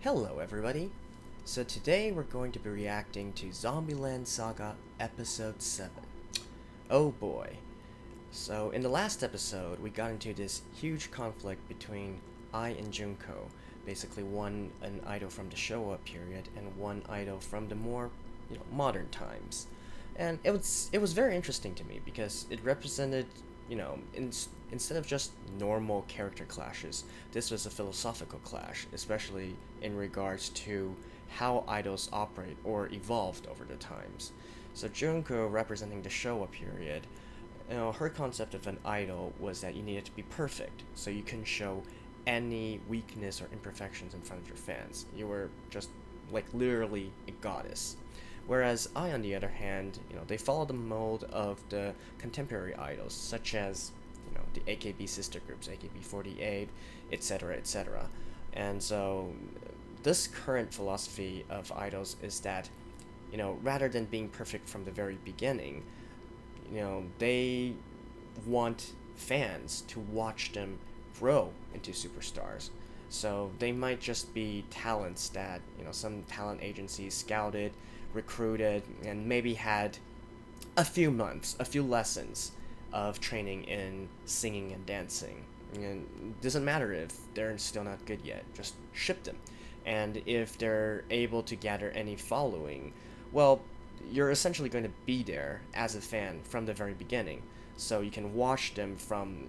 Hello everybody! So today we're going to be reacting to ZombieLand Saga Episode 7. Oh boy. So in the last episode we got into this huge conflict between Ai and Junko. Basically an idol from the Showa period and one idol from the more, modern times. And it was very interesting to me because it represented, instead of just normal character clashes, this was a philosophical clash, especially in regards to how idols operate or evolved over the times. So Junko, representing the Showa period, her concept of an idol was that you needed to be perfect, so you couldn't show any weakness or imperfections in front of your fans. You were just, like, literally a goddess. Whereas Ai, on the other hand, they follow the mold of the contemporary idols, such as, the AKB sister groups, AKB48, etc., etc. And so, this current philosophy of idols is that, rather than being perfect from the very beginning, they want fans to watch them grow into superstars. So they might just be talents that, some talent agencies scouted, recruited, and maybe had a few months, a few lessons of training in singing and dancing. And it doesn't matter if they're still not good yet, just ship them. And if they're able to gather any following, well, you're essentially going to be there as a fan from the very beginning. So you can watch them from,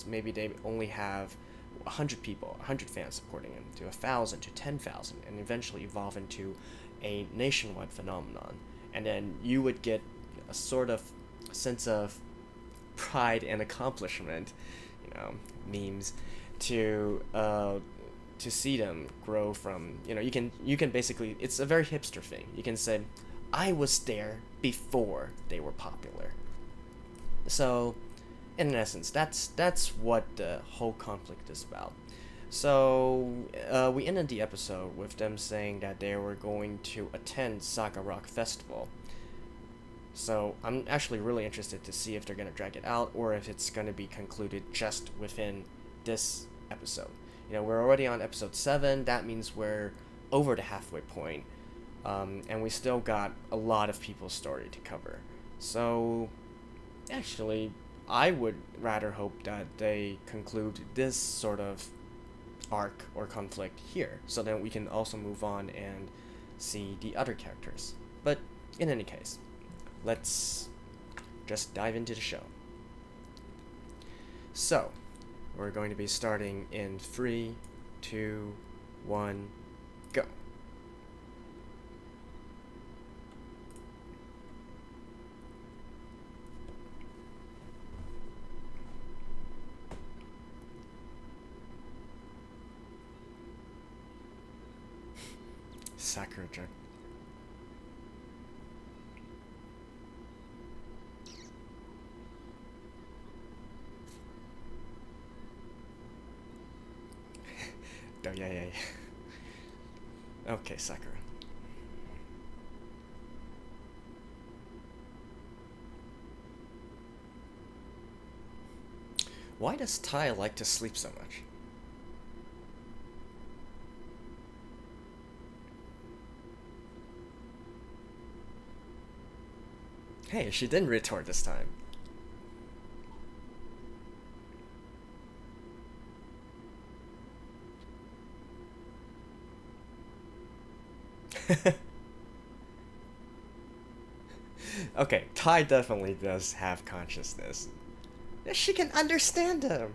maybe they only have 100 people, 100 fans supporting him, to 1,000, to 10,000, and eventually evolve into a nationwide phenomenon. And then you would get a sort of sense of pride and accomplishment, memes, to see them grow from, you can basically, it's a very hipster thing. You can say, I was there before they were popular. So, in essence, that's what the whole conflict is about. So, we ended the episode with them saying that they were going to attend Saga Rock Festival. So, I'm actually really interested to see if they're going to drag it out, or if it's going to be concluded just within this episode. We're already on episode 7, that means we're over the halfway point, and we still got a lot of people's story to cover. So, actually, I would rather hope that they conclude this sort of arc or conflict here, so that we can also move on and see the other characters. But in any case, let's just dive into the show. So, we're going to be starting in 3, 2, 1, go. Sakura joke. Oh, yeah. Okay, Sakura. Why does Tai like to sleep so much? Hey, she didn't retort this time. Okay, Tai definitely does have consciousness. She can understand him.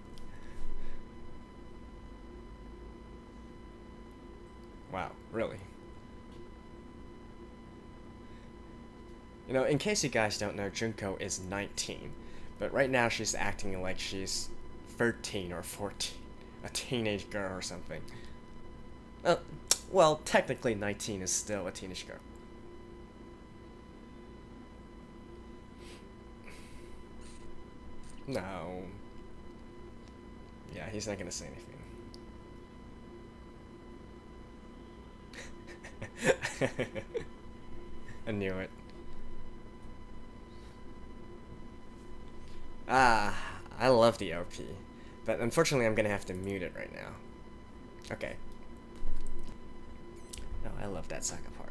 Wow, really? In case you guys don't know, Junko is 19, but right now she's acting like she's 13 or 14, a teenage girl or something. Well, technically 19 is still a teenage girl. No. Yeah, he's not gonna say anything. I knew it. I love the OP, but unfortunately I'm gonna have to mute it right now. Okay. No, I love that saga part.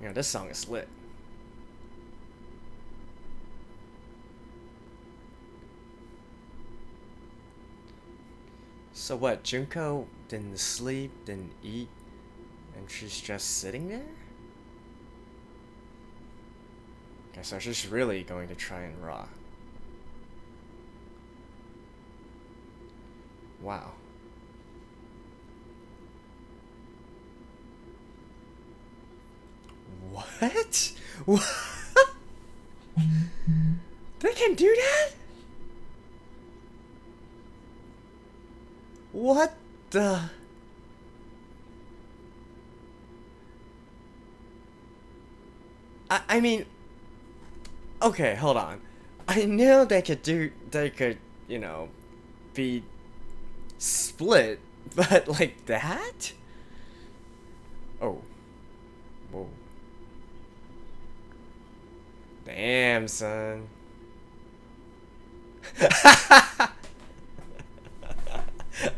You know, this song is lit. So what, Junko didn't sleep, didn't eat, and she's just sitting there? Okay, so she's really going to try and raw. Wow. What? What? They can do that? What the? I mean, okay, hold on. I know they could, you know, be split, but like that? Oh. Whoa. Damn, son.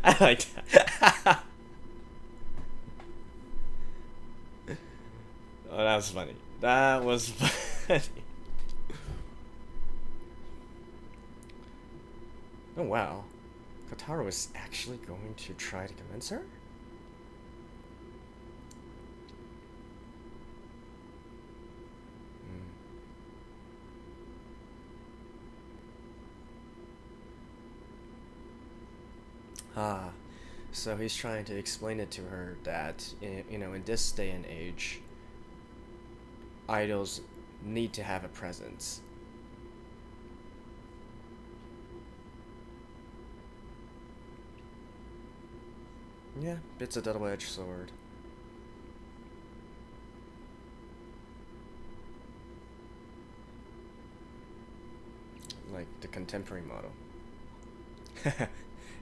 I like that. Oh, that was funny. That was funny. Oh, wow. Kotaro is actually going to try to convince her? Ah, so he's trying to explain it to her that, you know, in this day and age, idols need to have a presence. Yeah, it's a double-edged sword. Like the contemporary model.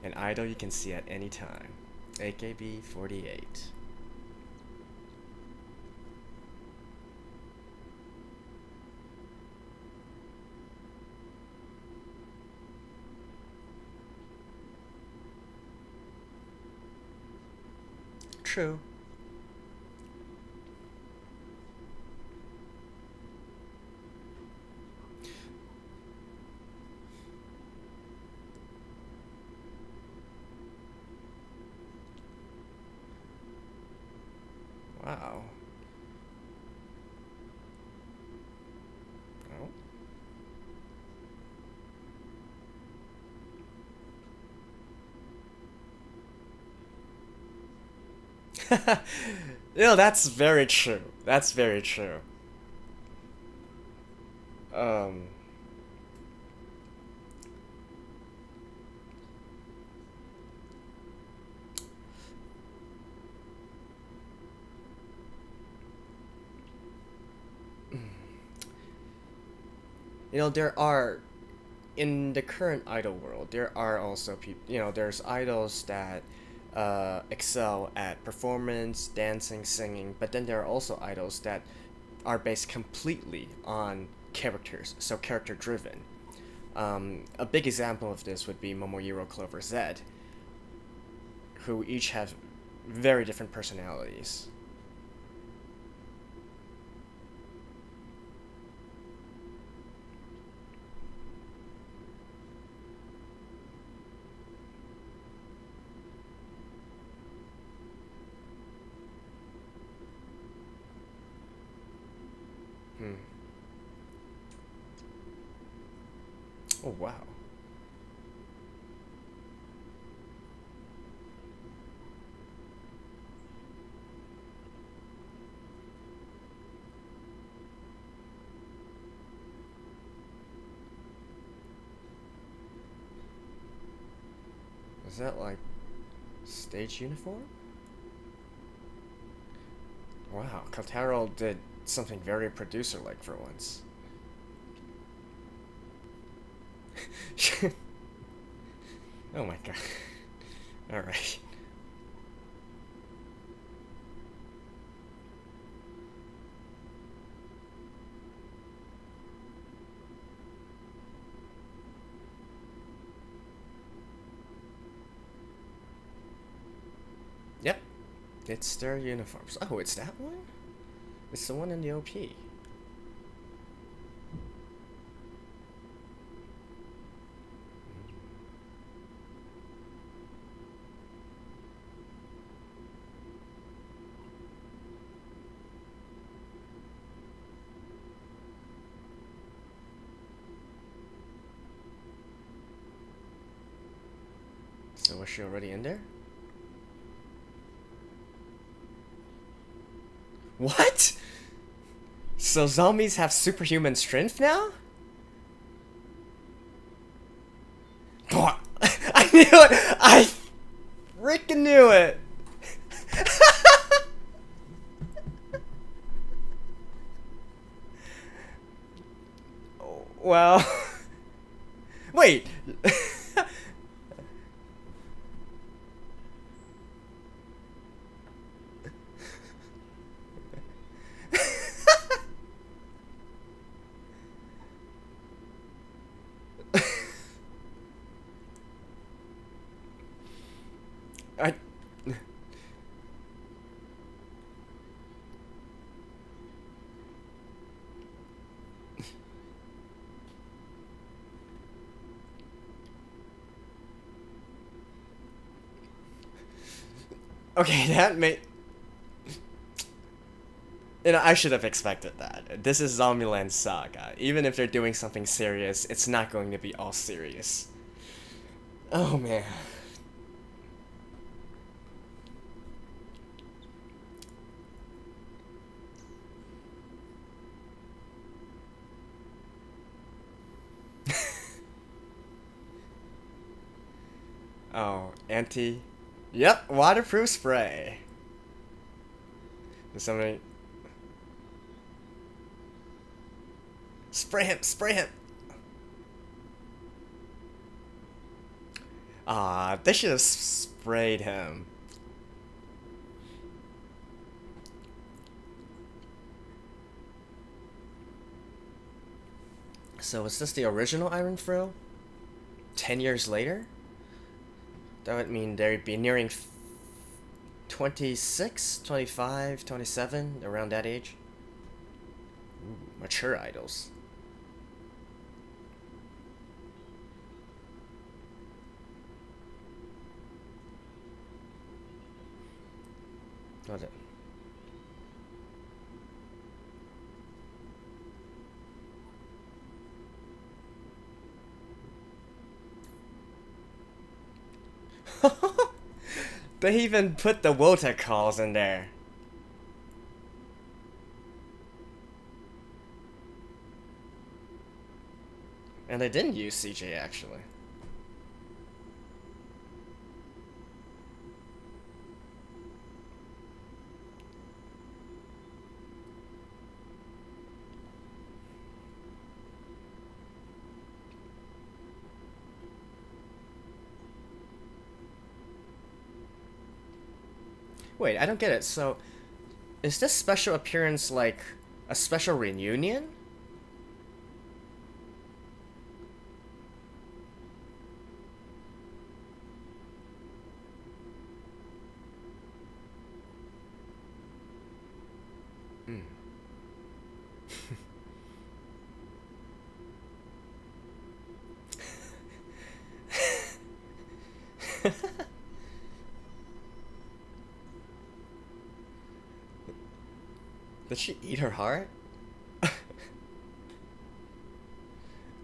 An idol you can see at any time. AKB 48. True. Wow. Oh. You know, that's very true. That's very true. Um. You know, there are, in the current idol world, there are also people, you know, there's idols that excel at performance, dancing, singing, but then there are also idols that are based completely on characters, so character driven. A big example of this would be Momohiro Clover Z, who each have very different personalities. Oh, wow. Is that like stage uniform? Wow, Kotaro did something very producer-like for once. Oh my god. Alright. It's their uniforms. Oh, it's that one? It's the one in the OP. So was she already in there? What? So zombies have superhuman strength now? I knew it! I freaking knew it! Well... Wait! I... Okay, that may... You know, I should have expected that. This is ZombieLand Saga. Even if they're doing something serious, it's not going to be all serious. Oh, man. Oh, anti... Yep, waterproof spray. Does somebody... Spray him! Spray him! Ah, they should have sprayed him. So is this the original Iron Frill? 10 years later? That would mean they'd be nearing 26, 25, 27, around that age. Ooh, mature idols. Got it. They even put the Wota calls in there. And they didn't use CJ actually. Wait, I don't get it. So, is this special appearance like a special reunion? Hmm. Did she eat her heart?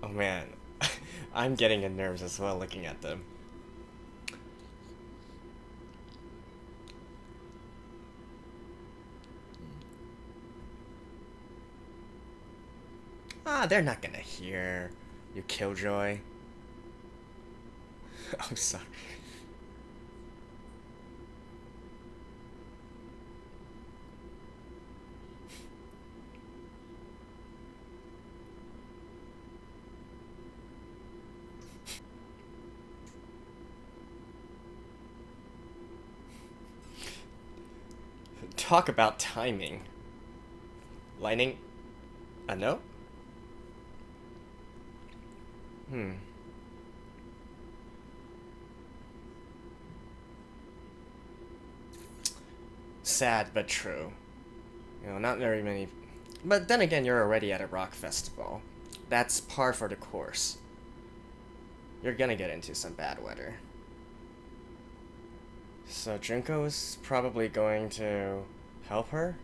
Oh man, I'm getting in nerves as well looking at them. Ah, they're not gonna hear you, Killjoy. I'm sorry. Talk about timing. Lightning? A note? Hmm. sad but true. Not very many. But then again, you're already at a rock festival. That's par for the course. You're gonna get into some bad weather. So Junko is probably going to help her?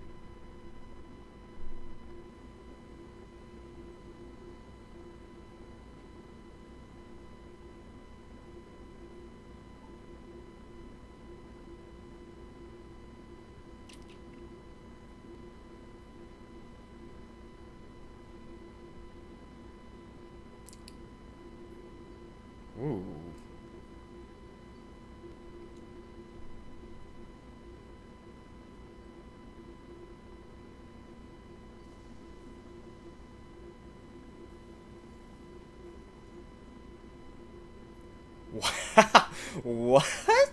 Ooh. What? What?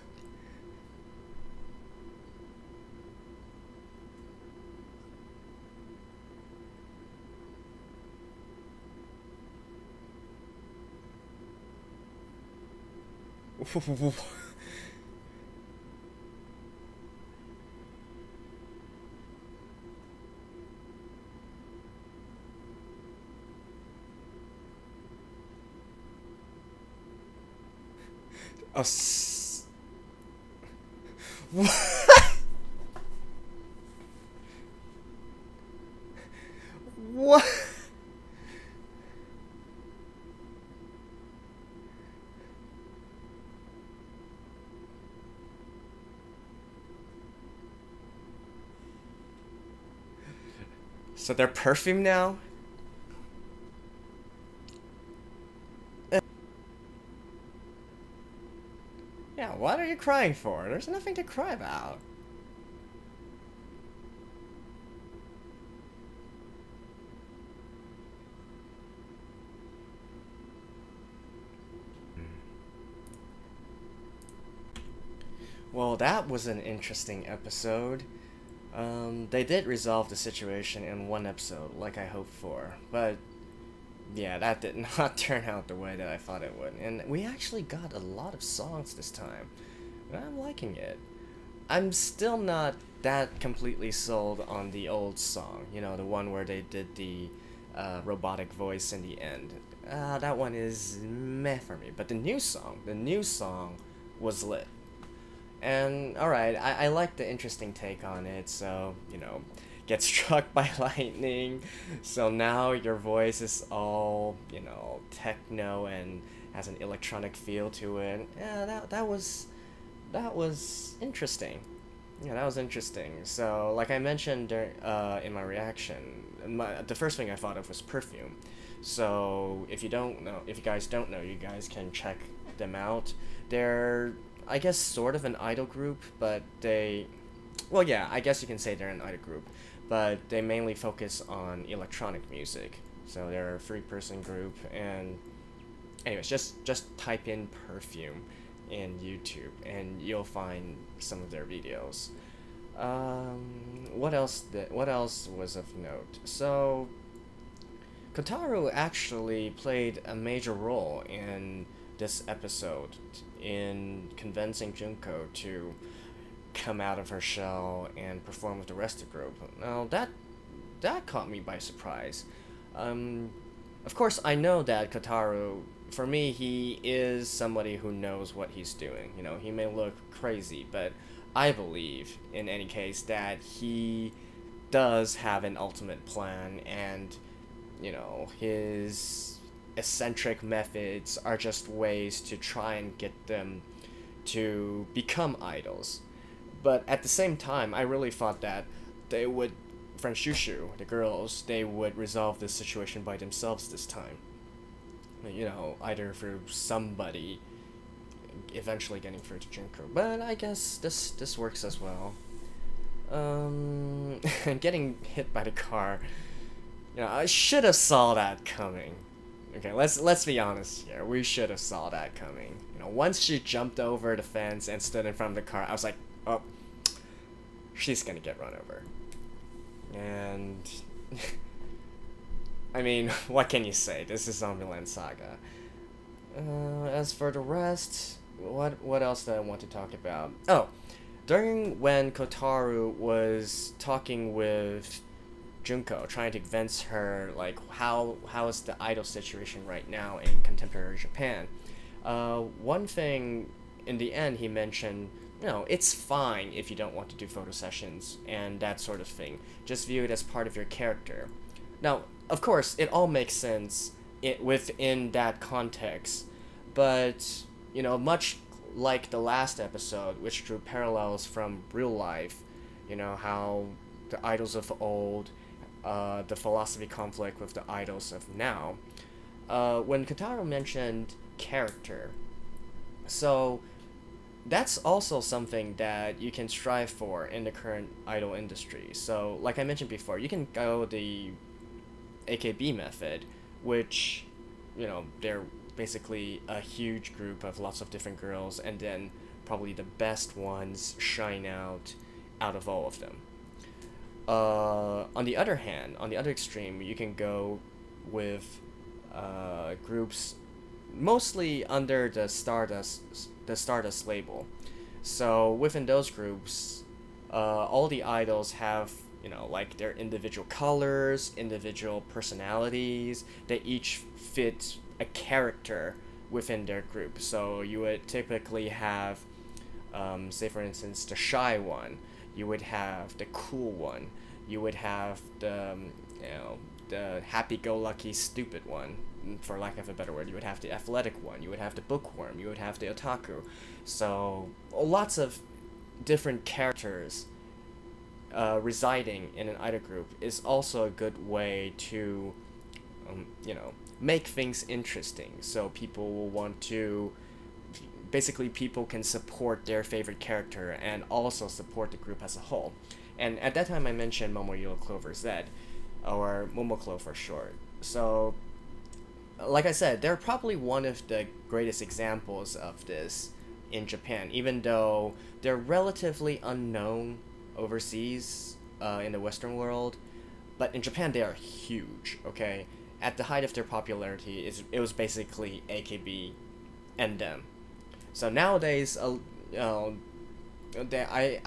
What? So they're perfume now? Yeah, what are you crying for? There's nothing to cry about. Well, that was an interesting episode. They did resolve the situation in one episode, like I hoped for, but yeah, that did not turn out the way that I thought it would. And we actually got a lot of songs this time, and I'm liking it. I'm still not that completely sold on the old song, the one where they did the robotic voice in the end. That one is meh for me, but the new song was lit. And, alright, I like the interesting take on it, so, get struck by lightning, so now your voice is all, techno and has an electronic feel to it. Yeah, that was interesting. Yeah, that was interesting. So, like I mentioned in my reaction, the first thing I thought of was Perfume. So, if you guys don't know, you guys can check them out. They're, I guess, sort of an idol group, but well, yeah, I guess you can say they're an idol group, but they mainly focus on electronic music. So they're a 3-person group, and anyways, just type in Perfume in YouTube, and you'll find some of their videos. What else was of note? So, Kotaro actually played a major role in this episode in convincing Junko to come out of her shell and perform with the rest of the group. Now that caught me by surprise. Of course, I know that Kotaro, for me, he is somebody who knows what he's doing. He may look crazy, but I believe, in any case, that he does have an ultimate plan, and, his eccentric methods are just ways to try and get them to become idols. But at the same time, I really thought that they would, Franchouchou, the girls, they would resolve this situation by themselves this time. Either through somebody eventually getting through to Junko. But I guess this works as well. Getting hit by the car, I should have saw that coming. Okay, let's be honest here. We should have saw that coming. Once she jumped over the fence and stood in front of the car, I was like, oh, she's gonna get run over. And I mean, what can you say? This is ZombieLand Saga. As for the rest, what else do I want to talk about? Oh, during when Kotaru was talking with Junko, trying to convince her like how is the idol situation right now in contemporary Japan. One thing in the end he mentioned, it's fine if you don't want to do photo sessions and that sort of thing. Just view it as part of your character. Now, of course, it all makes sense within that context, but much like the last episode, which drew parallels from real life, how the idols of old, the philosophy conflict with the idols of now. When Kotaro mentioned character, so that's also something that you can strive for in the current idol industry. So, like I mentioned before, you can go the AKB method, which, they're basically a huge group of lots of different girls, and then probably the best ones shine out of all of them. On the other hand, on the other extreme, you can go with groups mostly under the Stardust label. So within those groups, all the idols have like their individual colors, individual personalities. They each fit a character within their group. So you would typically have, say for instance, the shy one. You would have the cool one. You would have the the happy-go-lucky stupid one, for lack of a better word. You would have the athletic one. You would have the bookworm. You would have the otaku. So lots of different characters residing in an idol group is also a good way to make things interesting. So people will want to, basically people can support their favorite character and also support the group as a whole. And at that time I mentioned Momo Yellow Clover Z, or Momoclo for short. So like I said, they're probably one of the greatest examples of this in Japan, even though they're relatively unknown overseas in the Western world. But in Japan they are huge, okay? At the height of their popularity, it was basically AKB and them. So nowadays, I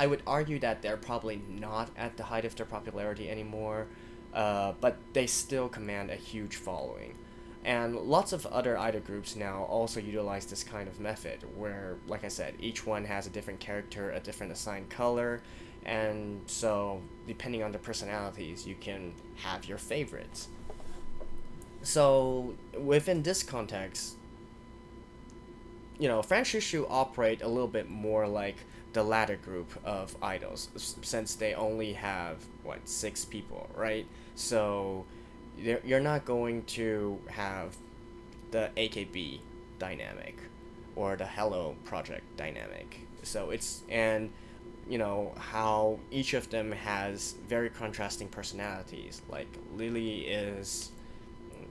would argue that they're probably not at the height of their popularity anymore, but they still command a huge following. And lots of other idol groups now also utilize this kind of method, where, like I said, each one has a different character, a different assigned color, and so depending on the personalities, you can have your favorites. So within this context, Franchouchou operate a little bit more like the latter group of idols, since they only have 6 people, right? So you're not going to have the AKB dynamic or the Hello Project dynamic. So it's, and how each of them has very contrasting personalities. Like Lily is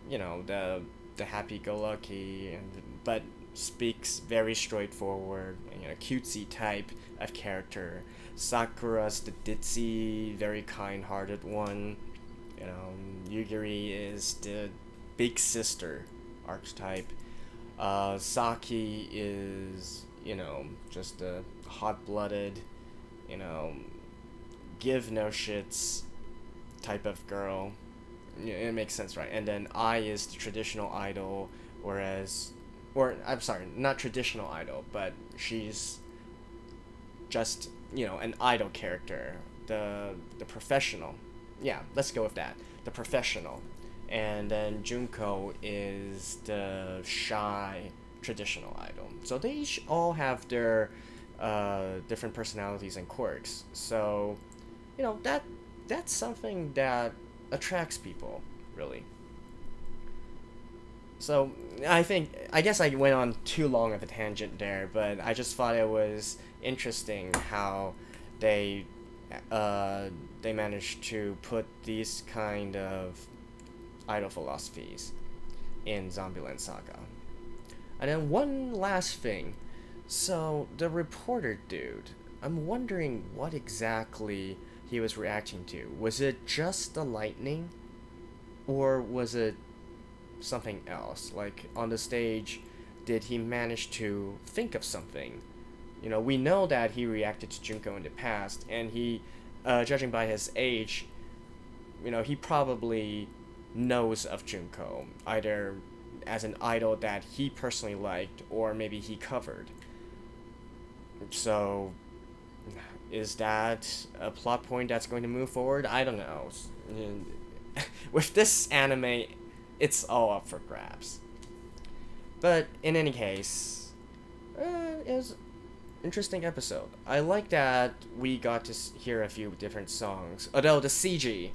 the happy-go-lucky, but speaks very straightforward, cutesy type of character. Sakura's the ditzy, very kind-hearted one. Yugiri is the big sister archetype. Saki is, just a hot-blooded, give no shits type of girl. It makes sense, right? And then I is the traditional idol, I'm sorry, not traditional idol, but she's just, an idol character. The professional. Yeah, let's go with that. The professional. And then Junko is the shy traditional idol. So they each all have their different personalities and quirks. So, that's something that attracts people, really. So I guess I went on too long of a tangent there, but I just thought it was interesting how they managed to put these kind of idol philosophies in ZombieLand Saga. And then one last thing. So the reporter dude, I'm wondering what exactly he was reacting to. Was it just the lightning, or was it something else? Like on the stage, did he manage to think of something You know, we know that he reacted to Junko in the past, and he, judging by his age, you know, he probably knows of Junko, either as an idol that he personally liked, or maybe he covered. So, is that a plot point that's going to move forward? I don't know. With this anime, it's all up for grabs. But in any case, it was an interesting episode. I like that we got to hear a few different songs. Although the CG,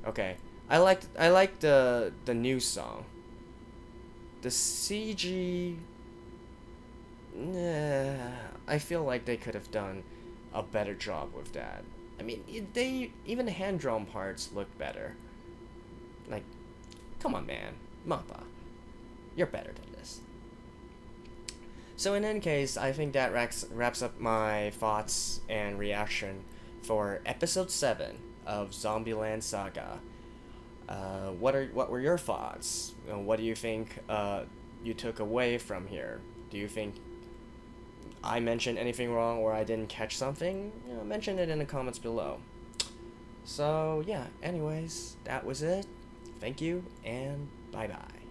okay, I liked the new song. The CG, I feel like they could have done a better job with that. I mean, even the hand drawn parts looked better. Like, come on, man, Mappa, you're better than this. So in any case, I think that wraps up my thoughts and reaction for episode 7 of ZombieLand Saga. What were your thoughts? What do you think you took away from here? Do you think I mentioned anything wrong or I didn't catch something? You know, mention it in the comments below. So yeah, anyways, that was it. Thank you and bye bye.